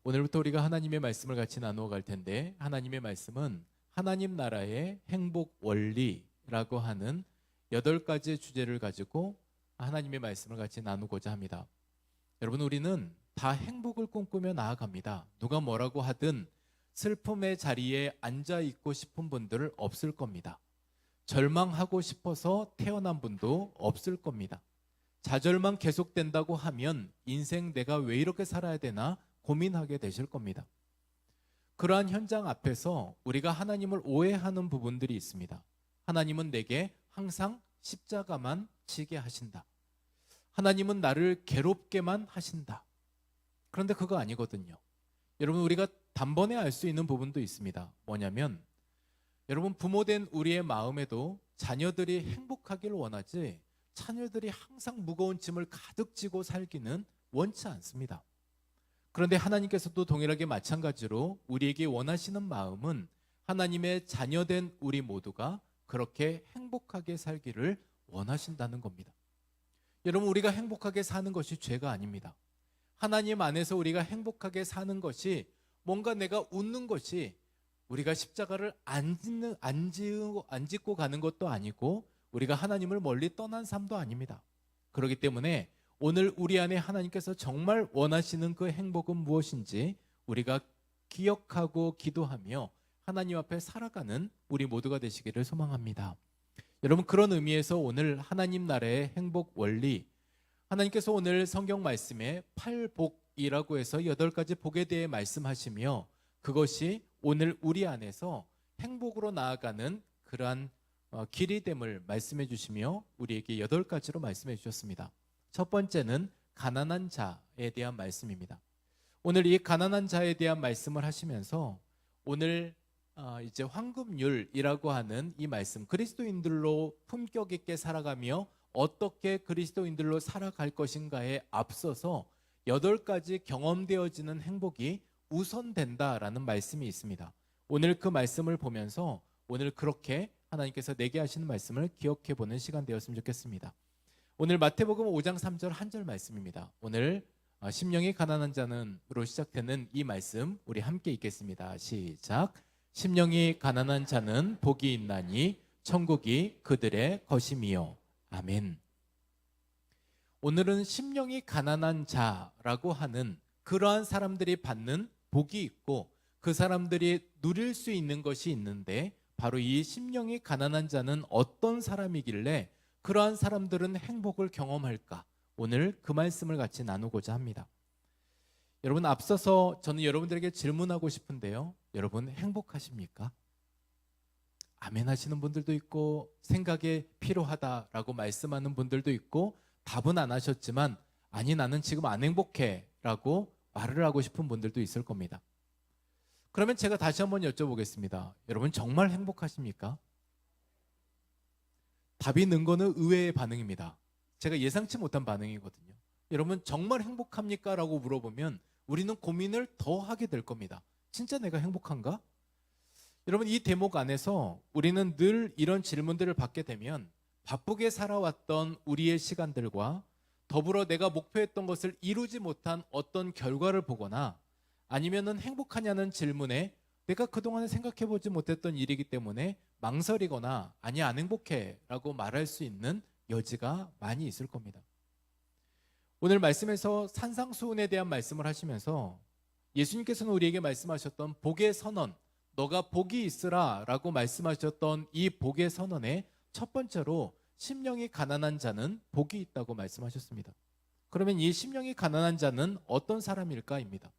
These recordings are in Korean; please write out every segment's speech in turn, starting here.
오늘부터 우리가 하나님의 말씀을 같이 나누어 갈 텐데, 하나님의 말씀은 하나님 나라의 행복 원리라고 하는 8가지의 주제를 가지고 하나님의 말씀을 같이 나누고자 합니다. 여러분, 우리는 다 행복을 꿈꾸며 나아갑니다. 누가 뭐라고 하든 슬픔의 자리에 앉아 있고 싶은 분들은 없을 겁니다. 절망하고 싶어서 태어난 분도 없을 겁니다. 좌절만 계속된다고 하면 인생 내가 왜 이렇게 살아야 되나 고민하게 되실 겁니다. 그러한 현장 앞에서 우리가 하나님을 오해하는 부분들이 있습니다. 하나님은 내게 항상 십자가만 지게 하신다. 하나님은 나를 괴롭게만 하신다. 그런데 그거 아니거든요. 여러분, 우리가 단번에 알 수 있는 부분도 있습니다. 뭐냐면, 여러분, 부모된 우리의 마음에도 자녀들이 행복하기를 원하지, 자녀들이 항상 무거운 짐을 가득 지고 살기는 원치 않습니다. 그런데 하나님께서도 동일하게 마찬가지로 우리에게 원하시는 마음은 하나님의 자녀된 우리 모두가 그렇게 행복하게 살기를 원하신다는 겁니다. 여러분, 우리가 행복하게 사는 것이 죄가 아닙니다. 하나님 안에서 우리가 행복하게 사는 것이 뭔가 내가 웃는 것이 우리가 십자가를 안 짓고 가는 것도 아니고 우리가 하나님을 멀리 떠난 삶도 아닙니다. 그렇기 때문에 오늘 우리 안에 하나님께서 정말 원하시는 그 행복은 무엇인지 우리가 기억하고 기도하며 하나님 앞에 살아가는 우리 모두가 되시기를 소망합니다. 여러분, 그런 의미에서 오늘 하나님 나라의 행복 원리, 하나님께서 오늘 성경 말씀에 8복이라고 해서 8가지 복에 대해 말씀하시며 그것이 오늘 우리 안에서 행복으로 나아가는 그러한 길이 됨을 말씀해 주시며 우리에게 8가지로 말씀해 주셨습니다. 첫 번째는 가난한 자에 대한 말씀입니다. 오늘 이 가난한 자에 대한 말씀을 하시면서 오늘 이제 황금률이라고 하는 이 말씀, 그리스도인들로 품격 있게 살아가며 어떻게 그리스도인들로 살아갈 것인가에 앞서서 8가지 경험되어지는 행복이 우선된다라는 말씀이 있습니다. 오늘 그 말씀을 보면서 오늘 그렇게 하나님께서 내게 하시는 말씀을 기억해 보는 시간 되었으면 좋겠습니다. 오늘 마태복음 5장 3절 한 절 말씀입니다. 오늘 심령이 가난한 자는으로 시작되는 이 말씀 우리 함께 읽겠습니다. 시작. 심령이 가난한 자는 복이 있나니 천국이 그들의 것임이요. 아멘. 오늘은 심령이 가난한 자라고 하는 그러한 사람들이 받는 복이 있고 그 사람들이 누릴 수 있는 것이 있는데 바로 이 심령이 가난한 자는 어떤 사람이길래 그러한 사람들은 행복을 경험할까? 오늘 그 말씀을 같이 나누고자 합니다. 여러분, 앞서서 저는 여러분들에게 질문하고 싶은데요. 여러분, 행복하십니까? 아멘 하시는 분들도 있고 생각에 필요하다라고 말씀하는 분들도 있고 답은 안 하셨지만 아니 나는 지금 안 행복해 라고 말을 하고 싶은 분들도 있을 겁니다. 그러면 제가 다시 한번 여쭤보겠습니다. 여러분, 정말 행복하십니까? 답이 는 거는 의외의 반응입니다. 제가 예상치 못한 반응이거든요. 여러분, 정말 행복합니까? 라고 물어보면 우리는 고민을 더 하게 될 겁니다. 진짜 내가 행복한가? 여러분, 이 대목 안에서 우리는 늘 이런 질문들을 받게 되면 바쁘게 살아왔던 우리의 시간들과 더불어 내가 목표했던 것을 이루지 못한 어떤 결과를 보거나 아니면은 행복하냐는 질문에 내가 그동안에 생각해보지 못했던 일이기 때문에 망설이거나 아니 안 행복해 라고 말할 수 있는 여지가 많이 있을 겁니다. 오늘 말씀에서 산상수훈에 대한 말씀을 하시면서 예수님께서는 우리에게 말씀하셨던 복의 선언, 너가 복이 있으라 라고 말씀하셨던 이 복의 선언에 첫 번째로 심령이 가난한 자는 복이 있다고 말씀하셨습니다. 그러면 이 심령이 가난한 자는 어떤 사람일까입니다.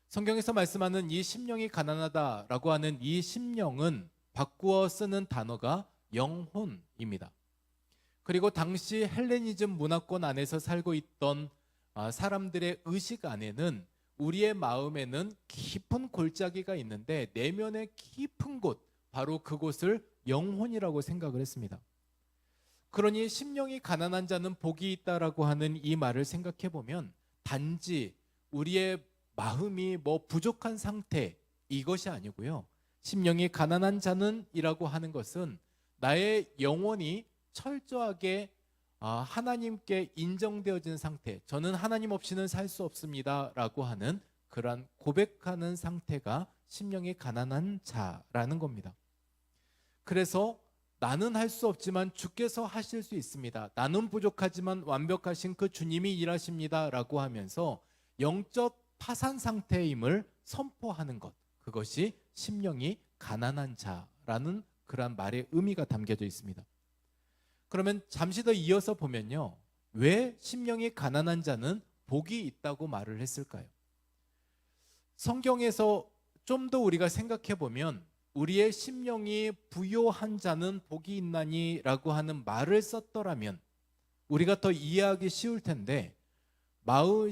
성경에서 말씀하는 이 심령이 가난하다라고 하는 이 심령은 바꾸어 쓰는 단어가 영혼입니다. 그리고 당시 헬레니즘 문화권 안에서 살고 있던 사람들의 의식 안에는 우리의 마음에는 깊은 골짜기가 있는데 내면의 깊은 곳, 바로 그곳을 영혼이라고 생각을 했습니다. 그러니 심령이 가난한 자는 복이 있다라고 하는 이 말을 생각해 보면 단지 우리의 마음이 부족한 상태 이것이 아니고요. 심령이 가난한 자는 이라고 하는 것은 나의 영혼이 철저하게 하나님께 인정되어진 상태, 저는 하나님 없이는 살 수 없습니다 라고 하는 그러한 고백하는 상태가 심령이 가난한 자라는 겁니다. 그래서 나는 할 수 없지만 주께서 하실 수 있습니다. 나는 부족하지만 완벽하신 그 주님이 일하십니다. 라고 하면서 영적 파산 상태임을 선포하는 것, 그것이 심령이 가난한 자라는 그러한 말의 의미가 담겨져 있습니다. 그러면 잠시 더 이어서 보면요, 왜 심령이 가난한 자는 복이 있다고 말을 했을까요? 성경에서 좀 더 우리가 생각해 보면 우리의 심령이 부요한 자는 복이 있나니 라고 하는 말을 썼더라면 우리가 더 이해하기 쉬울 텐데,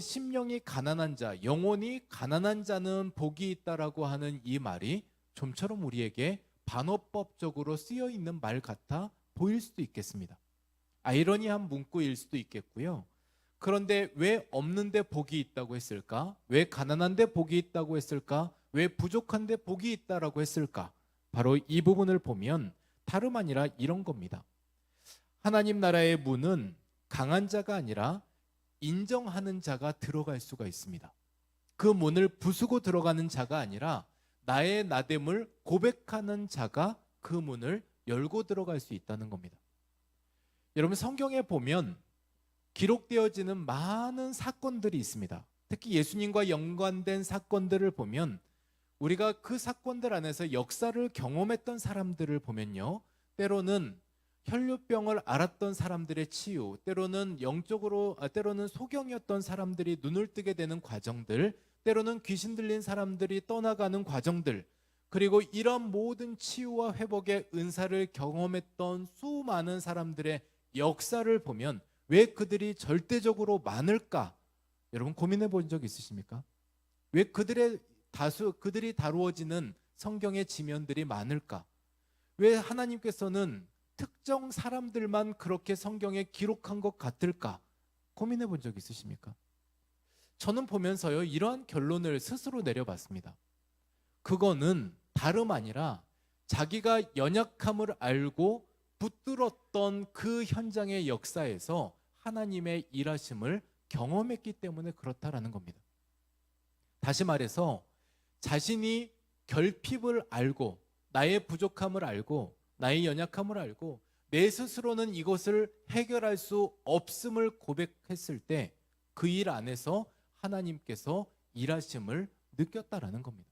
심령이 가난한 자, 영혼이 가난한 자는 복이 있다라고 하는 이 말이 좀처럼 우리에게 반어법적으로 쓰여 있는 말 같아 보일 수도 있겠습니다. 아이러니한 문구일 수도 있겠고요. 그런데 왜 없는데 복이 있다고 했을까? 왜 가난한데 복이 있다고 했을까? 왜 부족한데 복이 있다라고 했을까? 바로 이 부분을 보면 다름 아니라 이런 겁니다. 하나님 나라의 문은 강한 자가 아니라 인정하는 자가 들어갈 수가 있습니다. 그 문을 부수고 들어가는 자가 아니라 나의 나됨을 고백하는 자가 그 문을 열고 들어갈 수 있다는 겁니다. 여러분, 성경에 보면 기록되어지는 많은 사건들이 있습니다. 특히 예수님과 연관된 사건들을 보면 우리가 그 사건들 안에서 역사를 경험했던 사람들을 보면요, 때로는 혈류병을 앓았던 사람들의 치유, 때로는 때로는 소경이었던 사람들이 눈을 뜨게 되는 과정들, 때로는 귀신 들린 사람들이 떠나가는 과정들, 그리고 이런 모든 치유와 회복의 은사를 경험했던 수많은 사람들의 역사를 보면 왜 그들이 절대적으로 많을까? 여러분, 고민해 본 적 있으십니까? 왜 그들이 다루어지는 성경의 지면들이 많을까? 왜 하나님께서는 특정 사람들만 그렇게 성경에 기록한 것 같을까? 고민해 본 적 있으십니까? 저는 보면서요, 이러한 결론을 스스로 내려봤습니다. 그거는 다름 아니라 자기가 연약함을 알고 붙들었던 그 현장의 역사에서 하나님의 일하심을 경험했기 때문에 그렇다라는 겁니다. 다시 말해서 자신이 결핍을 알고, 나의 부족함을 알고, 나의 연약함을 알고, 내 스스로는 이것을 해결할 수 없음을 고백했을 때 그 일 안에서 하나님께서 일하심을 느꼈다라는 겁니다.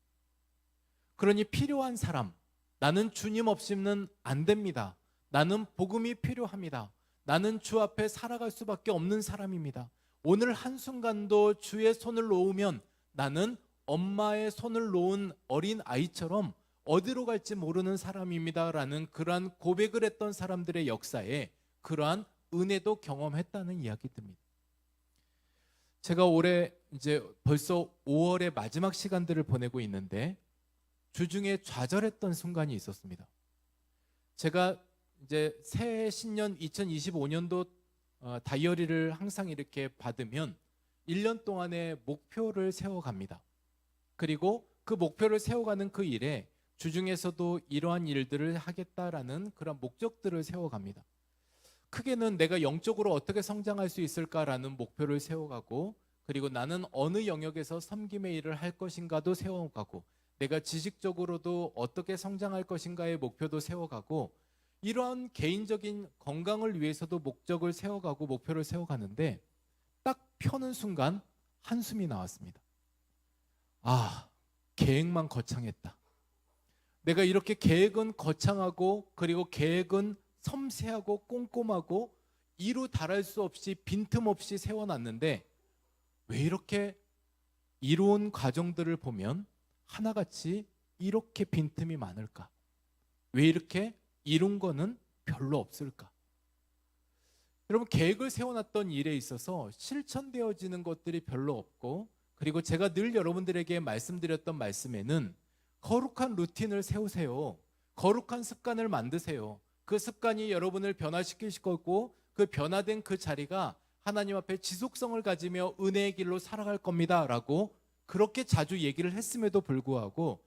그러니 필요한 사람, 나는 주님 없이는 안 됩니다. 나는 복음이 필요합니다. 나는 주 앞에 살아갈 수밖에 없는 사람입니다. 오늘 한순간도 주의 손을 놓으면 나는 엄마의 손을 놓은 어린 아이처럼 어디로 갈지 모르는 사람입니다. 라는 그러한 고백을 했던 사람들의 역사에 그러한 은혜도 경험했다는 이야기입니다. 제가 올해 이제 벌써 5월의 마지막 시간들을 보내고 있는데 주중에 좌절했던 순간이 있었습니다. 제가 이제 새해 신년 2025년도 다이어리를 항상 이렇게 받으면 1년 동안의 목표를 세워갑니다. 그리고 그 목표를 세워가는 그 일에 주중에서도 이러한 일들을 하겠다라는 그런 목적들을 세워갑니다. 크게는 내가 영적으로 어떻게 성장할 수 있을까라는 목표를 세워가고, 그리고 나는 어느 영역에서 섬김의 일을 할 것인가도 세워가고, 내가 지식적으로도 어떻게 성장할 것인가의 목표도 세워가고, 이러한 개인적인 건강을 위해서도 목적을 세워가고 목표를 세워가는데 딱 펴는 순간 한숨이 나왔습니다. 계획만 거창했다. 내가 이렇게 계획은 거창하고, 그리고 계획은 섬세하고 꼼꼼하고 이루 달할 수 없이 빈틈없이 세워놨는데 왜 이렇게 이루은 과정들을 보면 하나같이 이렇게 빈틈이 많을까? 왜 이렇게 이룬 거는 별로 없을까? 여러분, 계획을 세워놨던 일에 있어서 실천되어지는 것들이 별로 없고, 그리고 제가 늘 여러분들에게 말씀드렸던 말씀에는 거룩한 루틴을 세우세요. 거룩한 습관을 만드세요. 그 습관이 여러분을 변화시킬 거고, 그 변화된 그 자리가 하나님 앞에 지속성을 가지며 은혜의 길로 살아갈 겁니다 라고 그렇게 자주 얘기를 했음에도 불구하고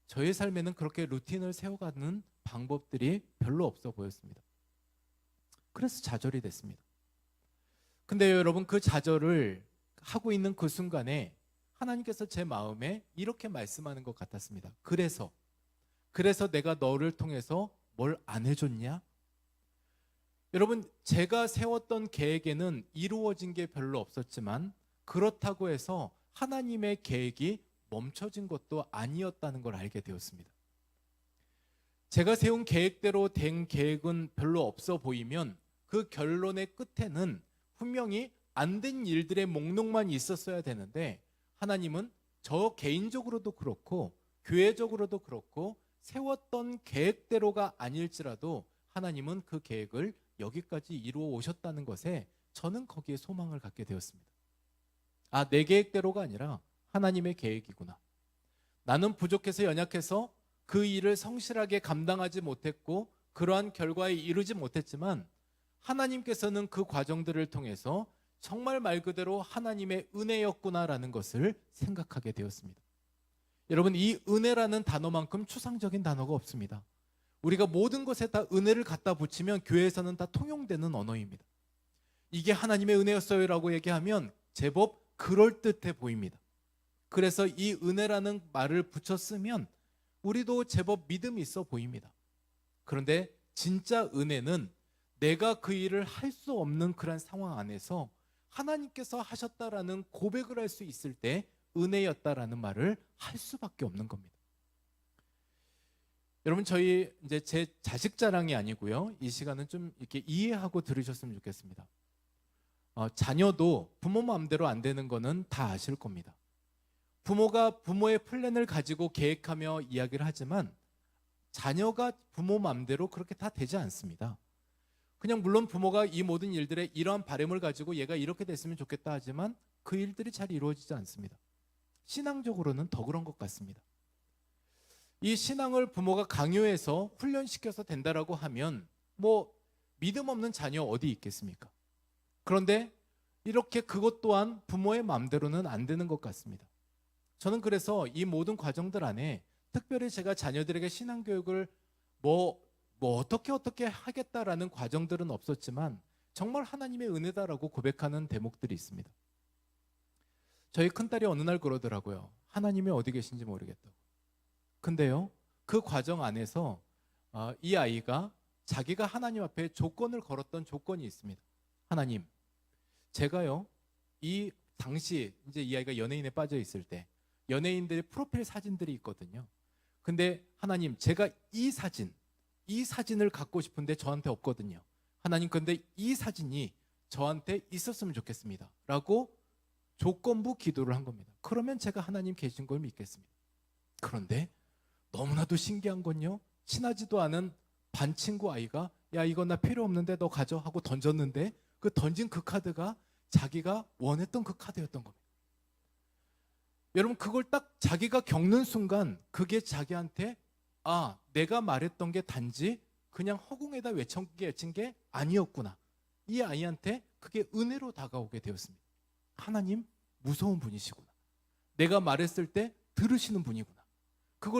저의 삶에는 그렇게 루틴을 세워가는 방법들이 별로 없어 보였습니다. 그래서 좌절이 됐습니다. 근데 여러분, 그 좌절을 하고 있는 그 순간에 하나님께서 제 마음에 이렇게 말씀하는 것 같았습니다. 그래서 내가 너를 통해서 뭘 안 해줬냐? 여러분, 제가 세웠던 계획에는 이루어진 게 별로 없었지만 그렇다고 해서 하나님의 계획이 멈춰진 것도 아니었다는 걸 알게 되었습니다. 제가 세운 계획대로 된 계획은 별로 없어 보이면 그 결론의 끝에는 분명히 안 된 일들의 목록만 있었어야 되는데, 하나님은 저 개인적으로도 그렇고 교회적으로도 그렇고 세웠던 계획대로가 아닐지라도 하나님은 그 계획을 여기까지 이루어 오셨다는 것에 저는 거기에 소망을 갖게 되었습니다. 아, 내 계획대로가 아니라 하나님의 계획이구나. 나는 부족해서 연약해서 그 일을 성실하게 감당하지 못했고 그러한 결과에 이르지 못했지만 하나님께서는 그 과정들을 통해서 정말 말 그대로 하나님의 은혜였구나라는 것을 생각하게 되었습니다. 여러분, 이 은혜라는 단어만큼 추상적인 단어가 없습니다. 우리가 모든 것에 다 은혜를 갖다 붙이면 교회에서는 다 통용되는 언어입니다. 이게 하나님의 은혜였어요 라고 얘기하면 제법 그럴듯해 보입니다. 그래서 이 은혜라는 말을 붙여 쓰면 우리도 제법 믿음이 있어 보입니다. 그런데 진짜 은혜는 내가 그 일을 할 수 없는 그런 상황 안에서 하나님께서 하셨다라는 고백을 할 수 있을 때 은혜였다라는 말을 할 수밖에 없는 겁니다. 여러분, 저희 이제 제 자식 자랑이 아니고요. 이 시간은 좀 이렇게 이해하고 들으셨으면 좋겠습니다. 자녀도 부모 마음대로 안 되는 거는 다 아실 겁니다. 부모가 부모의 플랜을 가지고 계획하며 이야기를 하지만 자녀가 부모 마음대로 그렇게 다 되지 않습니다. 그냥 물론 부모가 이 모든 일들에 이러한 바람을 가지고 얘가 이렇게 됐으면 좋겠다 하지만 그 일들이 잘 이루어지지 않습니다. 신앙적으로는 더 그런 것 같습니다. 이 신앙을 부모가 강요해서 훈련시켜서 된다라고 하면 뭐 믿음 없는 자녀 어디 있겠습니까? 그런데 이렇게 그것 또한 부모의 마음대로는 안 되는 것 같습니다. 저는 그래서 이 모든 과정들 안에 특별히 제가 자녀들에게 신앙교육을 어떻게 하겠다라는 과정들은 없었지만 정말 하나님의 은혜다라고 고백하는 대목들이 있습니다. 저희 큰딸이 어느 날 그러더라고요. 하나님이 어디 계신지 모르겠다고. 근데요, 그 과정 안에서 이 아이가 자기가 하나님 앞에 조건을 걸었던 조건이 있습니다. 하나님, 제가요, 이 당시 이제 이 아이가 연예인에 빠져 있을 때 연예인들의 프로필 사진들이 있거든요. 근데 하나님, 제가 이 사진을 갖고 싶은데 저한테 없거든요. 하나님, 근데 이 사진이 저한테 있었으면 좋겠습니다 라고 조건부 기도를 한 겁니다. 그러면 제가 하나님 계신 걸 믿겠습니다. 그런데 너무나도 신기한 건요, 친하지도 않은 반 친구 아이가 야, 이거 나 필요 없는데 너 가져 하고 던졌는데 그 던진 그 카드가 자기가 원했던 그 카드였던 겁니다. 여러분, 그걸 딱 자기가 겪는 순간 그게 자기한테 내가 말했던 게 단지 그냥 허공에다 외친 게 아니었구나. 이 아이한테 그게 은혜로 다가오게 되었습니다. 하나님 무서운 분이시구나. 내가 말했을 때 들으시는 분이구나.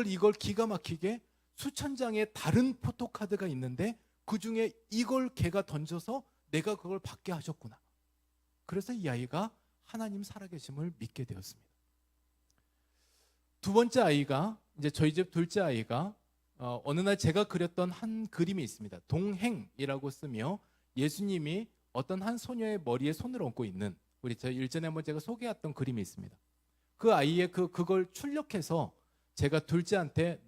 이걸 기가 막히게 수천 장의 다른 포토카드가 있는데 그중에 이걸 걔가 던져서 내가 그걸 받게 하셨구나. 그래서 이 아이가 하나님 살아계심을 믿게 되었습니다. 두 번째 아이가, 이제 저희 집 둘째 아이가 어느 날 제가 그렸던 한 그림이 있습니다. 동행이라고 쓰며 예수님이 어떤 한 소녀의 머리에 손을 얹고 있는, 저 일전에 한번 제가 소개했던 그림이 있습니다. 그 아이의 그걸 출력해서 제가 둘째한테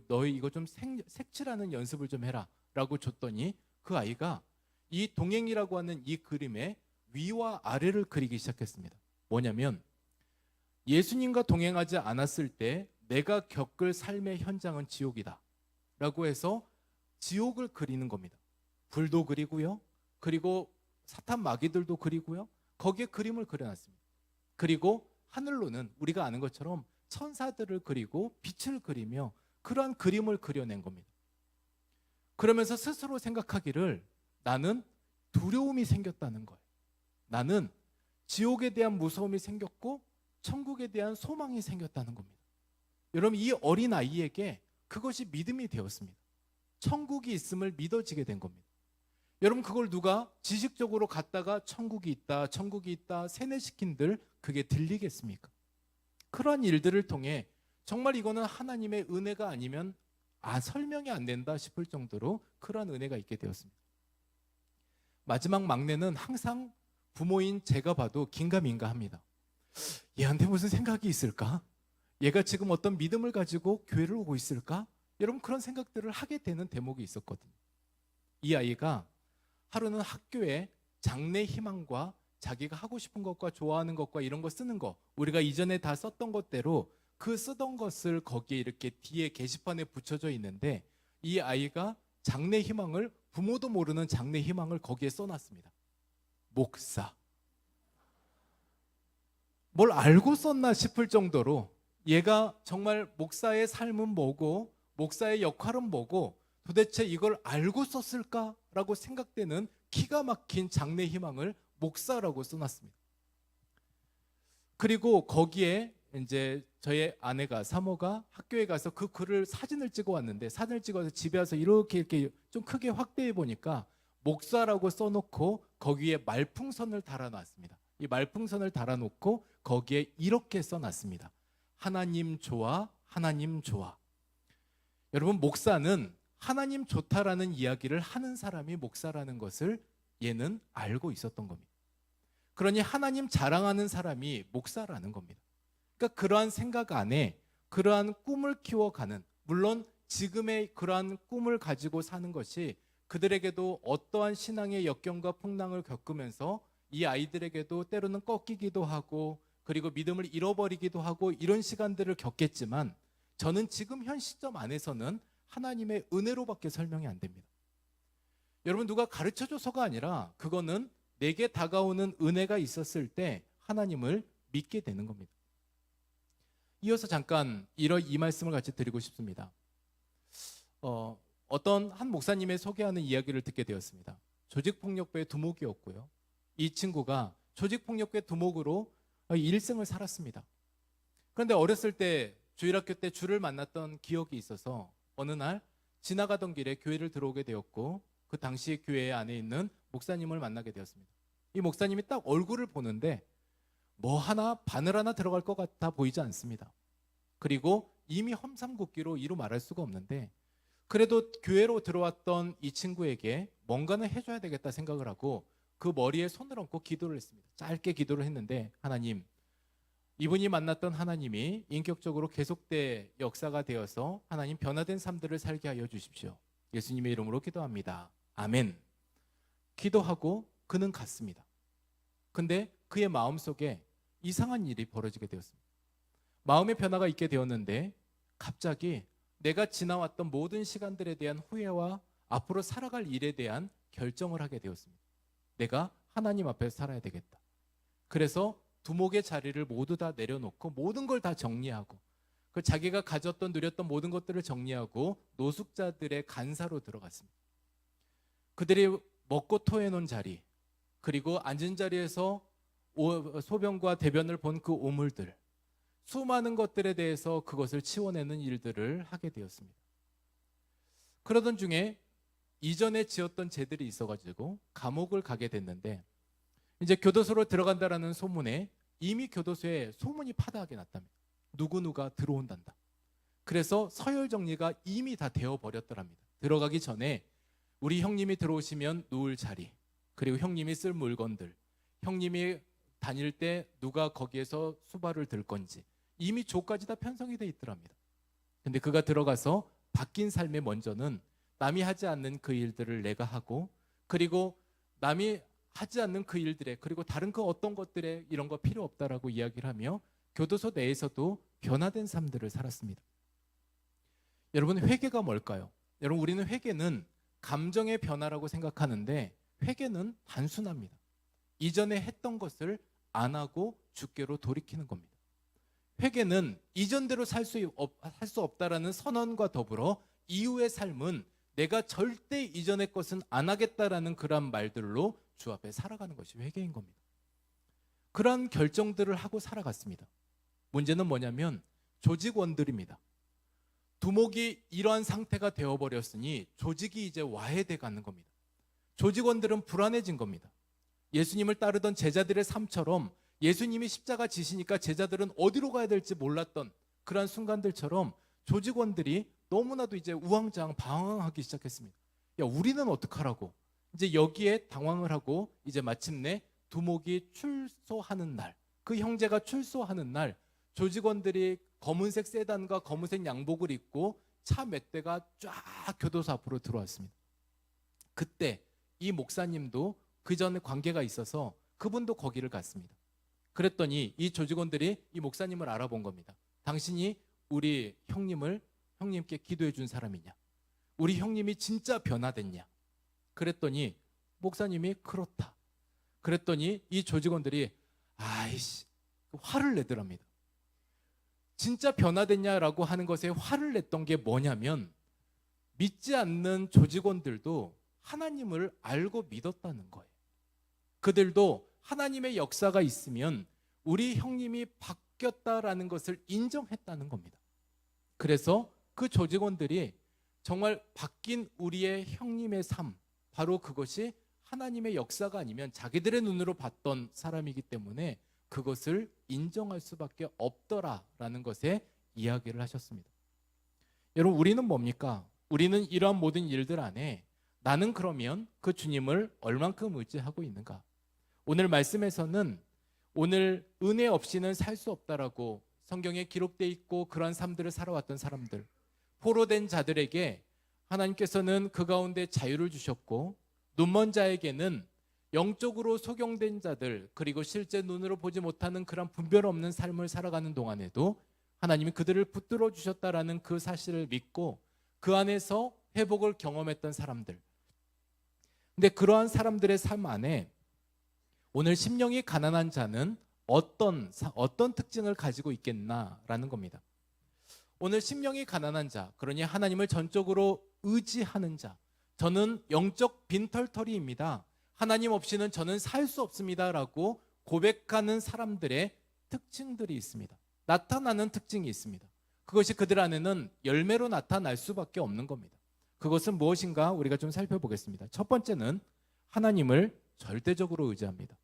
너희 이거 좀 색칠하는 연습을 좀 해라 라고 줬더니 그 아이가 이 동행이라고 하는 이 그림의 위와 아래를 그리기 시작했습니다. 뭐냐면 예수님과 동행하지 않았을 때 내가 겪을 삶의 현장은 지옥이다 라고 해서 지옥을 그리는 겁니다. 불도 그리고요, 그리고 사탄 마귀들도 그리고요, 거기에 그림을 그려놨습니다. 그리고 하늘로는 우리가 아는 것처럼 천사들을 그리고 빛을 그리며 그러한 그림을 그려낸 겁니다. 그러면서 스스로 생각하기를 나는 두려움이 생겼다는 거예요. 나는 지옥에 대한 무서움이 생겼고 천국에 대한 소망이 생겼다는 겁니다. 여러분, 이 어린 아이에게 그것이 믿음이 되었습니다. 천국이 있음을 믿어지게 된 겁니다. 여러분, 그걸 누가 지식적으로 갖다가 천국이 있다 세뇌시킨들 그게 들리겠습니까? 그러한 일들을 통해 정말 이거는 하나님의 은혜가 아니면 설명이 안 된다 싶을 정도로 그러한 은혜가 있게 되었습니다. 마지막 막내는 항상 부모인 제가 봐도 긴가민가합니다. 얘한테 무슨 생각이 있을까? 얘가 지금 어떤 믿음을 가지고 교회를 오고 있을까? 여러분, 그런 생각들을 하게 되는 대목이 있었거든요. 이 아이가 하루는 학교에 장래 희망과 자기가 하고 싶은 것과 좋아하는 것과 이런 거 쓰는 거, 우리가 이전에 다 썼던 것대로 그 쓰던 것을 거기에 이렇게 뒤에 게시판에 붙여져 있는데, 이 아이가 장래 희망을, 부모도 모르는 장래 희망을 거기에 써놨습니다. 목사. 뭘 알고 썼나 싶을 정도로 얘가 정말 목사의 삶은 뭐고 목사의 역할은 뭐고 도대체 이걸 알고 썼을까라고 생각되는 기가 막힌 장래 희망을 목사라고 써놨습니다. 그리고 거기에 이제 저의 아내가, 사모가 학교에 가서 그 글을 사진을 찍어 왔는데, 사진을 찍어서 집에 와서 이렇게 좀 크게 확대해 보니까 목사라고 써놓고 거기에 말풍선을 달아놨습니다. 이 말풍선을 달아놓고 거기에 이렇게 써놨습니다. 하나님 좋아, 하나님 좋아. 여러분, 목사는 하나님 좋다라는 이야기를 하는 사람이 목사라는 것을 얘는 알고 있었던 겁니다. 그러니 하나님 자랑하는 사람이 목사라는 겁니다. 그러니까 그러한 생각 안에 그러한 꿈을 키워가는, 물론 지금의 그러한 꿈을 가지고 사는 것이 그들에게도 어떠한 신앙의 역경과 풍랑을 겪으면서 이 아이들에게도 때로는 꺾이기도 하고 그리고 믿음을 잃어버리기도 하고 이런 시간들을 겪겠지만, 저는 지금 현 시점 안에서는 하나님의 은혜로밖에 설명이 안 됩니다. 여러분, 누가 가르쳐줘서가 아니라 그거는 내게 다가오는 은혜가 있었을 때 하나님을 믿게 되는 겁니다. 이어서 잠깐 이 말씀을 같이 드리고 싶습니다. 어떤 한 목사님의 소개하는 이야기를 듣게 되었습니다. 조직폭력배의 두목이었고요. 이 친구가 조직폭력배 두목으로 일생을 살았습니다. 그런데 어렸을 때 주일학교 때 주를 만났던 기억이 있어서 어느 날 지나가던 길에 교회를 들어오게 되었고, 그 당시 교회 안에 있는 목사님을 만나게 되었습니다. 이 목사님이 딱 얼굴을 보는데 뭐 하나, 바늘 하나 들어갈 것 같아 보이지 않습니다. 그리고 이미 험삼궂기로 이루 말할 수가 없는데, 그래도 교회로 들어왔던 이 친구에게 뭔가는 해줘야 되겠다 생각을 하고 그 머리에 손을 얹고 기도를 했습니다. 짧게 기도를 했는데, 하나님, 이분이 만났던 하나님이 인격적으로 계속된 역사가 되어서 하나님 변화된 삶들을 살게 하여 주십시오. 예수님의 이름으로 기도합니다. 아멘. 기도하고 그는 갔습니다. 근데 그의 마음속에 이상한 일이 벌어지게 되었습니다. 마음의 변화가 있게 되었는데 갑자기 내가 지나왔던 모든 시간들에 대한 후회와 앞으로 살아갈 일에 대한 결정을 하게 되었습니다. 내가 하나님 앞에서 살아야 되겠다. 그래서 두목의 자리를 모두 다 내려놓고 모든 걸 다 정리하고 그 자기가 가졌던 누렸던 모든 것들을 정리하고 노숙자들의 간사로 들어갔습니다. 그들이 먹고 토해놓은 자리, 그리고 앉은 자리에서 소변과 대변을 본 그 오물들, 수많은 것들에 대해서 그것을 치워내는 일들을 하게 되었습니다. 그러던 중에 이전에 지었던 죄들이 있어가지고 감옥을 가게 됐는데, 이제 교도소로 들어간다라는 소문에 이미 교도소에 소문이 파다하게 났답니다. 누구누가 들어온단다. 그래서 서열 정리가 이미 다 되어버렸더랍니다. 들어가기 전에 우리 형님이 들어오시면 누울 자리, 그리고 형님이 쓸 물건들, 형님이 다닐 때 누가 거기에서 수발을 들 건지 이미 조까지 다 편성이 돼 있더랍니다. 근데 그가 들어가서 바뀐 삶의 먼저는 남이 하지 않는 그 일들을 내가 하고, 그리고 남이 하지 않는 그 일들에, 그리고 다른 그 어떤 것들에 이런 거 필요 없다라고 이야기를 하며 교도소 내에서도 변화된 삶들을 살았습니다. 여러분, 회개가 뭘까요? 여러분, 우리는 회개는 감정의 변화라고 생각하는데 회개는 단순합니다. 이전에 했던 것을 안 하고 주께로 돌이키는 겁니다. 회개는 이전대로 살 수 없다라는 선언과 더불어 이후의 삶은 내가 절대 이전의 것은 안 하겠다라는 그런 말들로 주 앞에 살아가는 것이 회개인 겁니다. 그런 결정들을 하고 살아갔습니다. 문제는 뭐냐면 조직원들입니다. 두목이 이러한 상태가 되어버렸으니 조직이 이제 와해돼 가는 겁니다. 조직원들은 불안해진 겁니다. 예수님을 따르던 제자들의 삶처럼 예수님이 십자가 지시니까 제자들은 어디로 가야 될지 몰랐던 그러한 순간들처럼 조직원들이 너무나도 이제 우왕좌왕 방황하기 시작했습니다. 야, 우리는 어떡하라고? 이제 여기에 당황을 하고 이제 마침내 두목이 출소하는 날, 그 형제가 출소하는 날, 조직원들이 검은색 세단과 검은색 양복을 입고 차 몇 대가 쫙 교도소 앞으로 들어왔습니다. 그때 이 목사님도 그 전에 관계가 있어서 그분도 거기를 갔습니다. 그랬더니 이 조직원들이 이 목사님을 알아본 겁니다. 당신이 우리 형님께 기도해 준 사람이냐? 우리 형님이 진짜 변화됐냐? 그랬더니 목사님이 그렇다. 그랬더니 이 조직원들이 아이씨, 화를 내더랍니다. 진짜 변화됐냐라고 하는 것에 화를 냈던 게 뭐냐면 믿지 않는 조직원들도 하나님을 알고 믿었다는 거예요. 그들도 하나님의 역사가 있으면 우리 형님이 바뀌었다라는 것을 인정했다는 겁니다. 그래서 그 조직원들이 정말 바뀐 우리의 형님의 삶, 바로 그것이 하나님의 역사가 아니면 자기들의 눈으로 봤던 사람이기 때문에 그것을 인정할 수밖에 없더라라는 것에 이야기를 하셨습니다. 여러분, 우리는 뭡니까? 우리는 이러한 모든 일들 안에 나는 그러면 그 주님을 얼만큼 의지하고 있는가? 오늘 말씀에서는 오늘 은혜 없이는 살 수 없다라고 성경에 기록되어 있고 그러한 삶들을 살아왔던 사람들, 포로된 자들에게 하나님께서는 그 가운데 자유를 주셨고 눈먼 자에게는 영적으로 소경된 자들, 그리고 실제 눈으로 보지 못하는 그런 분별 없는 삶을 살아가는 동안에도 하나님이 그들을 붙들어 주셨다라는 그 사실을 믿고 그 안에서 회복을 경험했던 사람들. 근데 그러한 사람들의 삶 안에 오늘 심령이 가난한 자는 어떤 특징을 가지고 있겠나라는 겁니다. 오늘 심령이 가난한 자, 그러니 하나님을 전적으로 의지하는 자, 저는 영적 빈털터리입니다. 하나님 없이는 저는 살 수 없습니다라고 고백하는 사람들의 특징들이 있습니다. 나타나는 특징이 있습니다. 그것이 그들 안에는 열매로 나타날 수밖에 없는 겁니다. 그것은 무엇인가 우리가 좀 살펴보겠습니다. 첫 번째는 하나님을 절대적으로 의지합니다.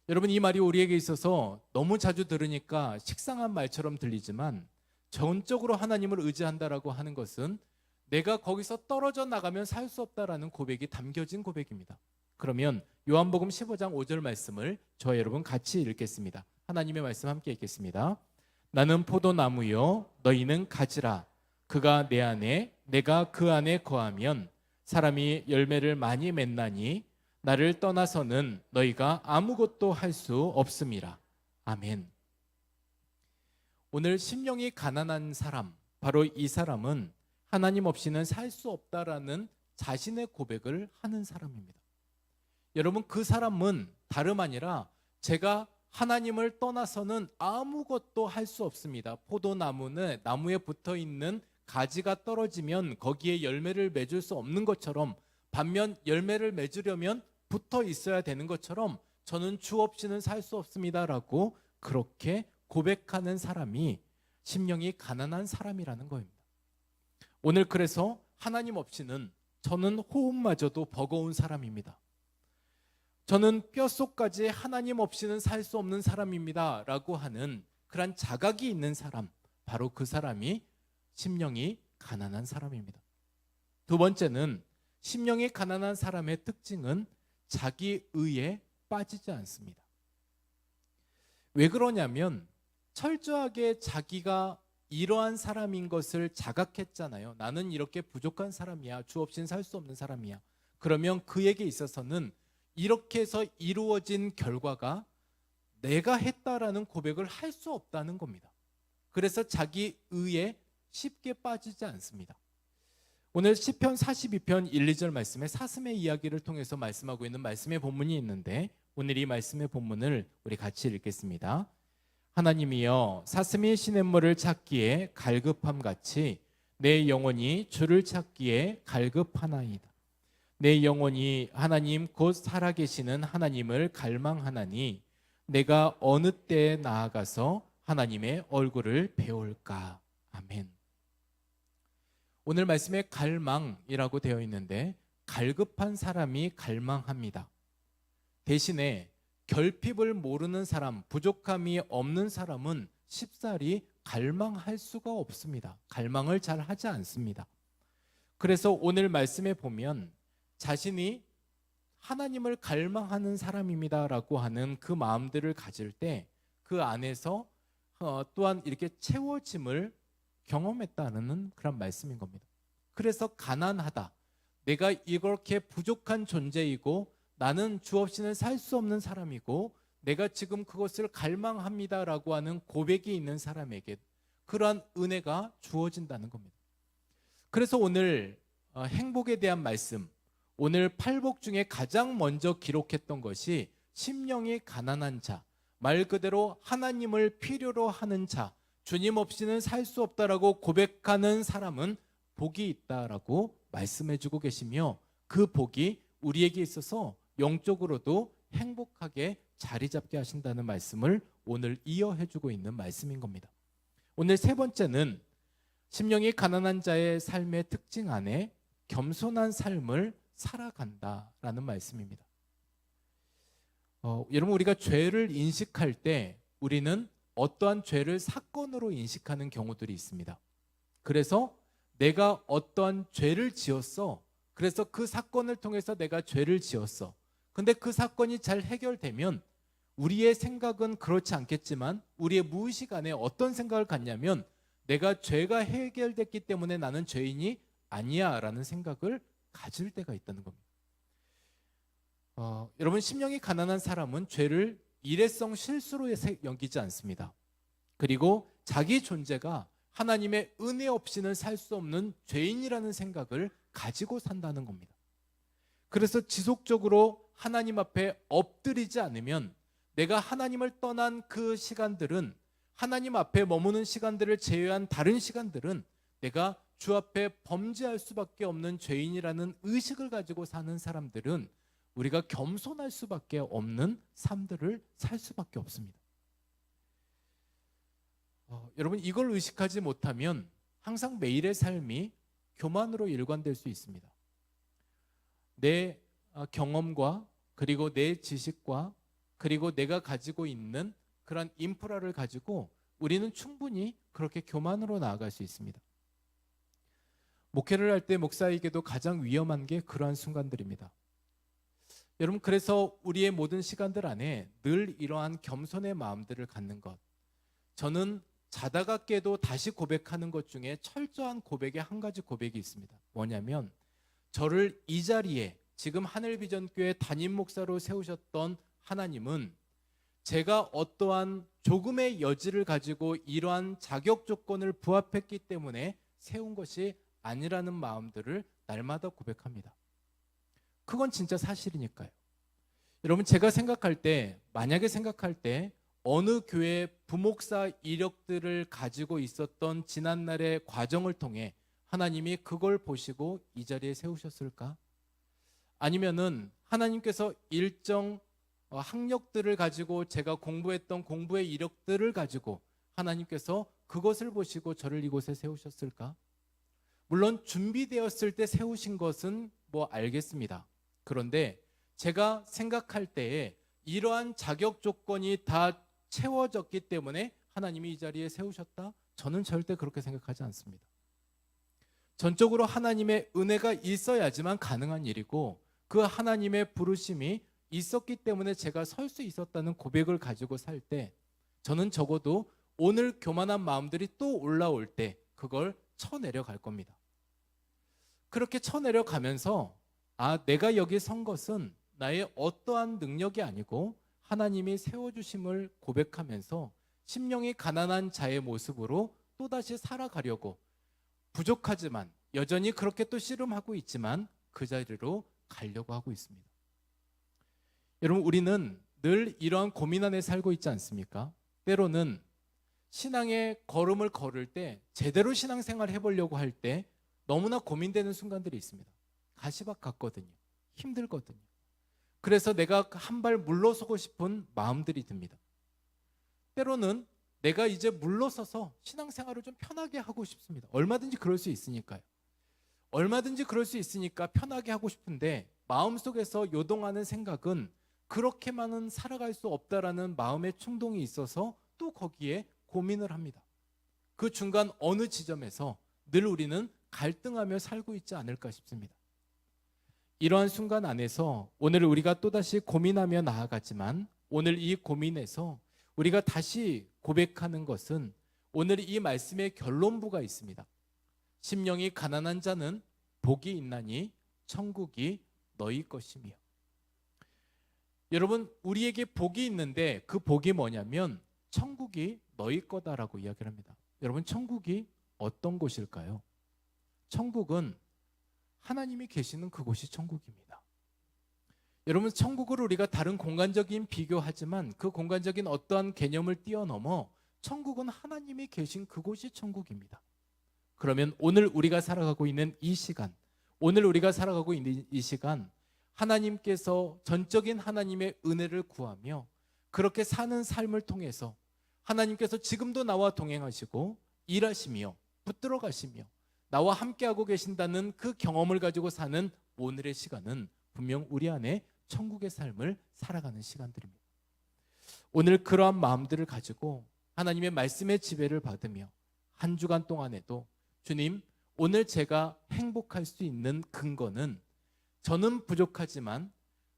여러분, 이 말이 우리에게 있어서 너무 자주 들으니까 식상한 말처럼 들리지만 전적으로 하나님을 의지한다라고 하는 것은 내가 거기서 떨어져 나가면 살 수 없다라는 고백이 담겨진 고백입니다. 그러면 요한복음 15장 5절 말씀을 저와 여러분 같이 읽겠습니다. 하나님의 말씀 함께 읽겠습니다. 나는 포도나무요 너희는 가지라. 그가 내 안에 내가 그 안에 거하면 사람이 열매를 많이 맺나니 나를 떠나서는 너희가 아무것도 할 수 없음이라. 아멘. 오늘 심령이 가난한 사람, 바로 이 사람은 하나님 없이는 살 수 없다라는 자신의 고백을 하는 사람입니다. 여러분, 그 사람은 다름 아니라 제가 하나님을 떠나서는 아무것도 할 수 없습니다. 포도나무는 나무에 붙어 있는 가지가 떨어지면 거기에 열매를 맺을 수 없는 것처럼, 반면 열매를 맺으려면 붙어 있어야 되는 것처럼 저는 주 없이는 살 수 없습니다라고 그렇게 고백하는 사람이 심령이 가난한 사람이라는 겁니다. 오늘 그래서 하나님 없이는 저는 호흡마저도 버거운 사람입니다. 저는 뼛속까지 하나님 없이는 살 수 없는 사람입니다 라고 하는 그런 자각이 있는 사람, 바로 그 사람이 심령이 가난한 사람입니다. 두 번째는 심령이 가난한 사람의 특징은 자기 의에 빠지지 않습니다. 왜 그러냐면 철저하게 자기가 이러한 사람인 것을 자각했잖아요. 나는 이렇게 부족한 사람이야. 주 없이는 살 수 없는 사람이야. 그러면 그에게 있어서는 이렇게 해서 이루어진 결과가 내가 했다라는 고백을 할 수 없다는 겁니다. 그래서 자기 의에 쉽게 빠지지 않습니다. 오늘 시편 42편 1, 2절 말씀에 사슴의 이야기를 통해서 말씀하고 있는 말씀의 본문이 있는데 오늘 이 말씀의 본문을 우리 같이 읽겠습니다. 하나님이여, 사슴이 시냇물을 찾기에 갈급함 같이 내 영혼이 주를 찾기에 갈급하나이다. 내 영혼이 하나님 곧 살아계시는 하나님을 갈망하나니 내가 어느 때에 나아가서 하나님의 얼굴을 배울까. 아멘. 오늘 말씀에 갈망이라고 되어 있는데 갈급한 사람이 갈망합니다. 대신에 결핍을 모르는 사람, 부족함이 없는 사람은 쉽사리 갈망할 수가 없습니다. 갈망을 잘 하지 않습니다. 그래서 오늘 말씀에 보면 자신이 하나님을 갈망하는 사람입니다라고 하는 그 마음들을 가질 때 그 안에서 또한 이렇게 채워짐을 경험했다는 그런 말씀인 겁니다. 그래서 가난하다, 내가 이렇게 부족한 존재이고 나는 주 없이는 살 수 없는 사람이고 내가 지금 그것을 갈망합니다라고 하는 고백이 있는 사람에게 그러한 은혜가 주어진다는 겁니다. 그래서 오늘 행복에 대한 말씀, 오늘 팔복 중에 가장 먼저 기록했던 것이 심령이 가난한 자, 말 그대로 하나님을 필요로 하는 자, 주님 없이는 살 수 없다라고 고백하는 사람은 복이 있다라고 말씀해주고 계시며 그 복이 우리에게 있어서 영적으로도 행복하게 자리 잡게 하신다는 말씀을 오늘 이어해주고 있는 말씀인 겁니다. 오늘 세 번째는 심령이 가난한 자의 삶의 특징 안에 겸손한 삶을 살아간다라는 말씀입니다. 여러분, 우리가 죄를 인식할 때 우리는 어떠한 죄를 사건으로 인식하는 경우들이 있습니다. 그래서 내가 어떠한 죄를 지었어. 그래서 그 사건을 통해서 내가 죄를 지었어. 근데 그 사건이 잘 해결되면 우리의 생각은 그렇지 않겠지만 우리의 무의식 안에 어떤 생각을 갖냐면 내가 죄가 해결됐기 때문에 나는 죄인이 아니야 라는 생각을 가질 때가 있다는 겁니다. 여러분, 심령이 가난한 사람은 죄를 일회성 실수로 여기지 않습니다. 그리고 자기 존재가 하나님의 은혜 없이는 살 수 없는 죄인이라는 생각을 가지고 산다는 겁니다. 그래서 지속적으로 하나님 앞에 엎드리지 않으면 내가 하나님을 떠난 그 시간들은, 하나님 앞에 머무는 시간들을 제외한 다른 시간들은 내가 주 앞에 범죄할 수밖에 없는 죄인이라는 의식을 가지고 사는 사람들은 우리가 겸손할 수밖에 없는 삶들을 살 수밖에 없습니다. 여러분, 이걸 의식하지 못하면 항상 매일의 삶이 교만으로 일관될 수 있습니다. 내 경험과 그리고 내 지식과 그리고 내가 가지고 있는 그런 인프라를 가지고 우리는 충분히 그렇게 교만으로 나아갈 수 있습니다. 목회를 할 때 목사에게도 가장 위험한 게 그러한 순간들입니다. 여러분, 그래서 우리의 모든 시간들 안에 늘 이러한 겸손의 마음들을 갖는 것, 저는 자다가 깨도 다시 고백하는 것 중에 철저한 고백의 한 가지 고백이 있습니다. 뭐냐면 저를 이 자리에 지금 하늘비전교회 담임 목사로 세우셨던 하나님은 제가 어떠한 조금의 여지를 가지고 이러한 자격 조건을 부합했기 때문에 세운 것이 아니라는 마음들을 날마다 고백합니다. 그건 진짜 사실이니까요. 여러분, 제가 생각할 때, 만약에 생각할 때 어느 교회 부목사 이력들을 가지고 있었던 지난날의 과정을 통해 하나님이 그걸 보시고 이 자리에 세우셨을까? 아니면은 하나님께서 일정 학력들을 가지고 제가 공부했던 공부의 이력들을 가지고 하나님께서 그것을 보시고 저를 이곳에 세우셨을까? 물론 준비되었을 때 세우신 것은 알겠습니다. 그런데 제가 생각할 때에 이러한 자격 조건이 다 채워졌기 때문에 하나님이 이 자리에 세우셨다? 저는 절대 그렇게 생각하지 않습니다. 전적으로 하나님의 은혜가 있어야지만 가능한 일이고 그 하나님의 부르심이 있었기 때문에 제가 설 수 있었다는 고백을 가지고 살 때 저는 적어도 오늘 교만한 마음들이 또 올라올 때 그걸 쳐내려갈 겁니다. 그렇게 쳐내려가면서 내가 여기 선 것은 나의 어떠한 능력이 아니고 하나님이 세워주심을 고백하면서 심령이 가난한 자의 모습으로 또다시 살아가려고 부족하지만 여전히 그렇게 또 씨름하고 있지만 그 자리로 가려고 하고 있습니다. 여러분, 우리는 늘 이러한 고민 안에 살고 있지 않습니까? 때로는 신앙의 걸음을 걸을 때 제대로 신앙생활 해보려고 할 때 너무나 고민되는 순간들이 있습니다. 가시밭 같거든요. 힘들거든요. 그래서 내가 한 발 물러서고 싶은 마음들이 듭니다. 때로는 내가 이제 물러서서 신앙생활을 좀 편하게 하고 싶습니다. 얼마든지 그럴 수 있으니까요. 얼마든지 그럴 수 있으니까 편하게 하고 싶은데 마음속에서 요동하는 생각은 그렇게만은 살아갈 수 없다라는 마음의 충동이 있어서 또 거기에 고민을 합니다. 그 중간 어느 지점에서 늘 우리는 갈등하며 살고 있지 않을까 싶습니다. 이러한 순간 안에서 오늘 우리가 또다시 고민하며 나아가지만 오늘 이 고민에서 우리가 다시 고백하는 것은 오늘 이 말씀의 결론부가 있습니다. 심령이 가난한 자는 복이 있나니 천국이 너희 것이며. 여러분, 우리에게 복이 있는데 그 복이 뭐냐면 천국이 너희 거다라고 이야기를 합니다. 여러분, 천국이 어떤 곳일까요? 천국은 하나님이 계시는 그곳이 천국입니다. 여러분, 천국을 우리가 다른 공간적인 비교하지만 그 공간적인 어떠한 개념을 뛰어넘어 천국은 하나님이 계신 그곳이 천국입니다. 그러면 오늘 우리가 살아가고 있는 이 시간, 오늘 우리가 살아가고 있는 이 시간, 하나님께서 전적인 하나님의 은혜를 구하며 그렇게 사는 삶을 통해서 하나님께서 지금도 나와 동행하시고 일하시며 붙들어 가시며 나와 함께하고 계신다는 그 경험을 가지고 사는 오늘의 시간은 분명 우리 안에 천국의 삶을 살아가는 시간들입니다. 오늘 그러한 마음들을 가지고 하나님의 말씀의 지배를 받으며 한 주간 동안에도 주님, 오늘 제가 행복할 수 있는 근거는 저는 부족하지만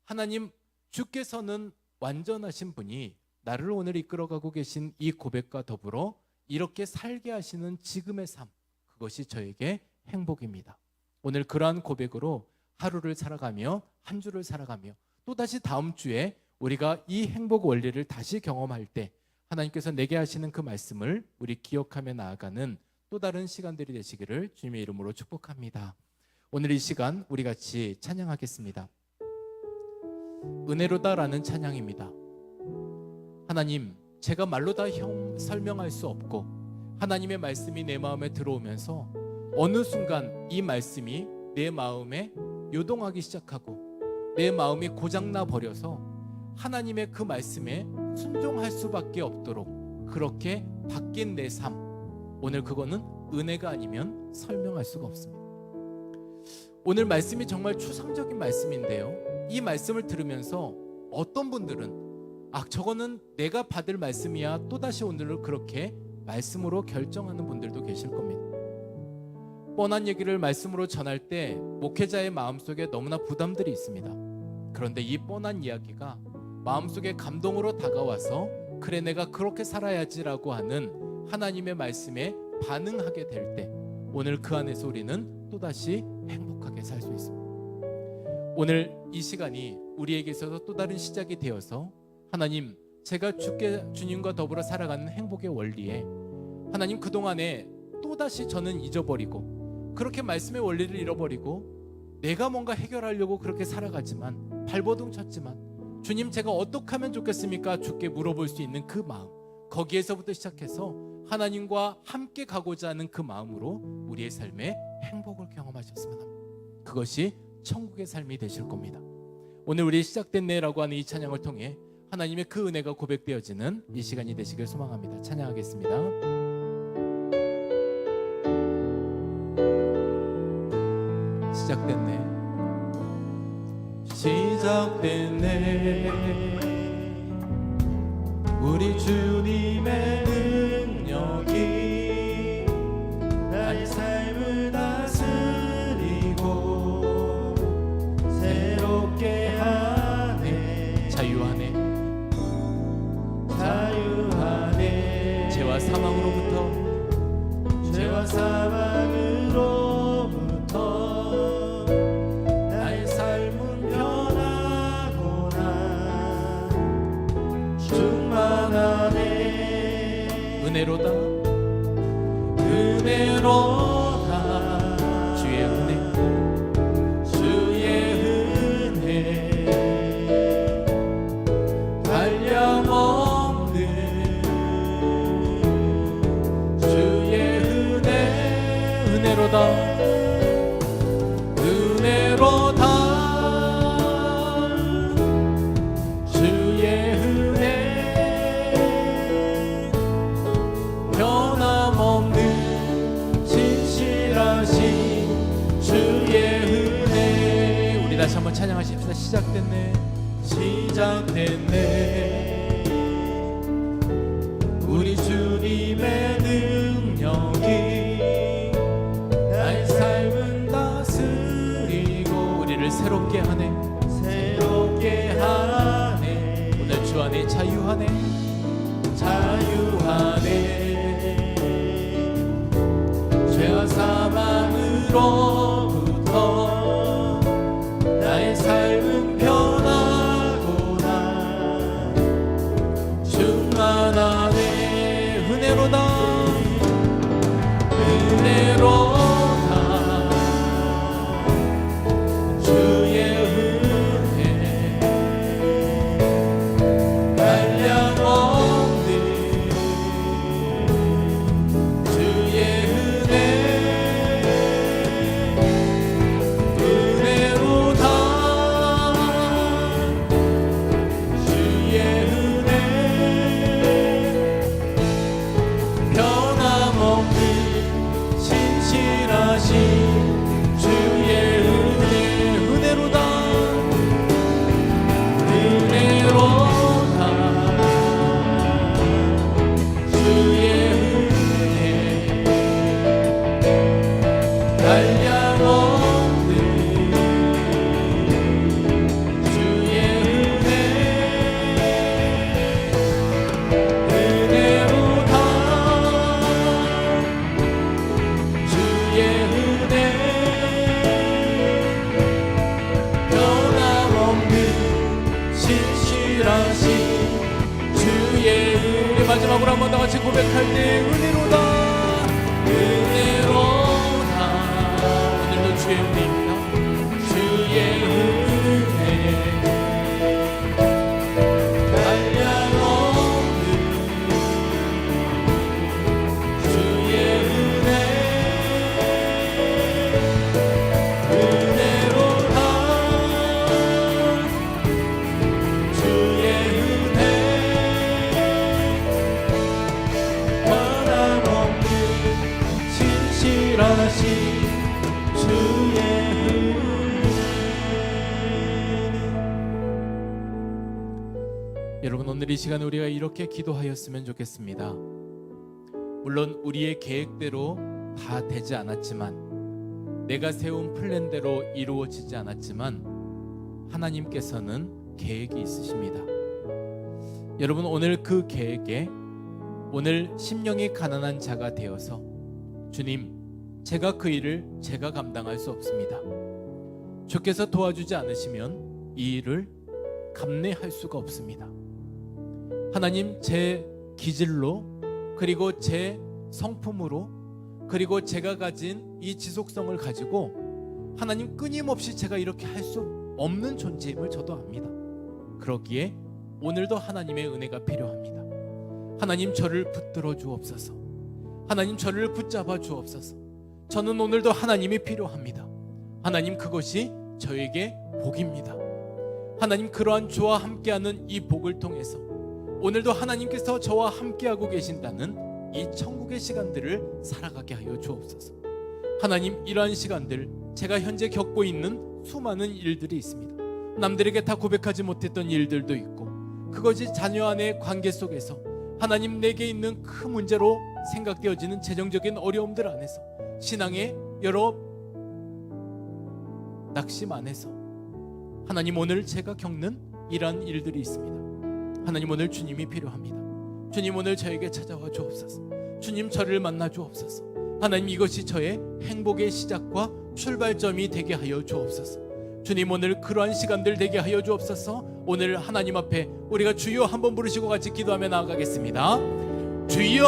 하나님 주께서는 완전하신 분이 나를 오늘 이끌어가고 계신 이 고백과 더불어 이렇게 살게 하시는 지금의 삶, 그것이 저에게 행복입니다. 오늘 그러한 고백으로 하루를 살아가며 한 주를 살아가며 또다시 다음 주에 우리가 이 행복 원리를 다시 경험할 때 하나님께서 내게 하시는 그 말씀을 우리 기억하며 나아가는 또 다른 시간들이 되시기를 주님의 이름으로 축복합니다. 오늘 이 시간 우리 같이 찬양하겠습니다. 은혜로다라는 찬양입니다. 하나님, 제가 말로 다 설명할 수 없고 하나님의 말씀이 내 마음에 들어오면서 어느 순간 이 말씀이 내 마음에 요동하기 시작하고 내 마음이 고장나 버려서 하나님의 그 말씀에 순종할 수밖에 없도록 그렇게 바뀐 내 삶, 오늘 그거는 은혜가 아니면 설명할 수가 없습니다. 오늘 말씀이 정말 추상적인 말씀인데요, 이 말씀을 들으면서 어떤 분들은 저거는 내가 받을 말씀이야 또다시 오늘을 그렇게 말씀으로 결정하는 분들도 계실 겁니다. 뻔한 얘기를 말씀으로 전할 때 목회자의 마음속에 너무나 부담들이 있습니다. 그런데 이 뻔한 이야기가 마음속에 감동으로 다가와서 그래 내가 그렇게 살아야지라고 하는 하나님의 말씀에 반응하게 될 때 오늘 그 안에서 우리는 또다시 행복하게 살 수 있습니다. 오늘 이 시간이 우리에게 있어서 또 다른 시작이 되어서 하나님, 제가 주님과 더불어 살아가는 행복의 원리에 하나님 그동안에 또다시 저는 잊어버리고 그렇게 말씀의 원리를 잃어버리고 내가 뭔가 해결하려고 그렇게 살아가지만 발버둥 쳤지만 주님, 제가 어떻게 하면 좋겠습니까? 주께 물어볼 수 있는 그 마음, 거기에서부터 시작해서 하나님과 함께 가고자 하는 그 마음으로 우리의 삶에 행복을 경험하셨으면 합니다. 그것이 천국의 삶이 되실 겁니다. 오늘 우리 시작된 내라고 하는 이 찬양을 통해 하나님의 그 은혜가 고백되어지는 이 시간이 되시길 소망합니다. 찬양하겠습니다. 시작됐네, 시작됐네, 우리 주님의 능력이 나의 삶을 다스리고 새롭게 하네. 자유하네, 자유하네. 죄와 사망으로부터, 죄와 사망으로부터 나의 삶은 변하구나. 충만하네. 은혜로다, 은혜로다. 주의 은혜, 주의 은혜, 한량없는 주의 은혜. 은혜로다, 은혜로다. 주의 은혜, 변함없는 진실하신 주의 은혜. 우리 다시 한번 찬양하십시다. 시작됐네, 시작됐네. 우리 주님의 능력이 나의 삶은 다스리고 우리를 새롭게 하네. 새롭게 하네. 오늘 주 안에 자유하네. 자유하네. 죄와 사망으로부터 나의 삶은 변하구나. 충만하네. 은혜로다. 은혜로다. 주의 은혜 한량 없는 주의 은혜. 은혜로다. 주의 은혜 변함없는 신실하신 주의 은혜. 은혜로다. 은혜로다. 주의 은혜 한량 없는 주의 은혜. 은혜로다. 주의 은혜 변함없는 신실하신 주의 은혜. 마지막으로 한 번 더 같이 고백할 때 은혜로다. 은혜로다. 오늘도 주의 은혜입니다. 주의 은혜 한량 없는 주의 은혜. 은혜로다. 주의 은혜 변함없는 신실하신 주의 은혜. 여러분, 오늘 이 시간 우리가 이렇게 기도하였으면 좋겠습니다. 물론 우리의 계획대로 다 되지 않았지만, 내가 세운 플랜대로 이루어지지 않았지만 하나님께서는 계획이 있으십니다. 여러분, 오늘 그 계획에 오늘 심령이 가난한 자가 되어서 주님, 제가 그 일을 제가 감당할 수 없습니다. 주께서 도와주지 않으시면 이 일을 감내할 수가 없습니다. 하나님, 제 기질로 그리고 제 성품으로 그리고 제가 가진 이 지속성을 가지고 하나님, 끊임없이 제가 이렇게 할 수 없는 존재임을 저도 압니다. 그러기에 오늘도 하나님의 은혜가 필요합니다. 하나님, 저를 붙들어 주옵소서. 하나님, 저를 붙잡아 주옵소서. 저는 오늘도 하나님이 필요합니다. 하나님, 그것이 저에게 복입니다. 하나님, 그러한 주와 함께하는 이 복을 통해서 오늘도 하나님께서 저와 함께하고 계신다는 이 천국의 시간들을 살아가게 하여 주옵소서. 하나님, 이러한 시간들, 제가 현재 겪고 있는 수많은 일들이 있습니다. 남들에게 다 고백하지 못했던 일들도 있고, 그것이 자녀 안의 관계 속에서 하나님, 내게 있는 큰 문제로 생각되어지는 재정적인 어려움들 안에서, 신앙의 여러 낙심 안에서 하나님, 오늘 제가 겪는 이러한 일들이 있습니다. 하나님, 오늘 주님이 필요합니다. 주님, 오늘 저에게 찾아와 주옵소서. 주님, 저를 만나 주옵소서. 하나님, 이것이 저의 행복의 시작과 출발점이 되게 하여 주옵소서. 주님, 오늘 그러한 시간들 되게 하여 주옵소서. 오늘 하나님 앞에 우리가 주여 한번 부르시고 같이 기도하며 나아가겠습니다. 주여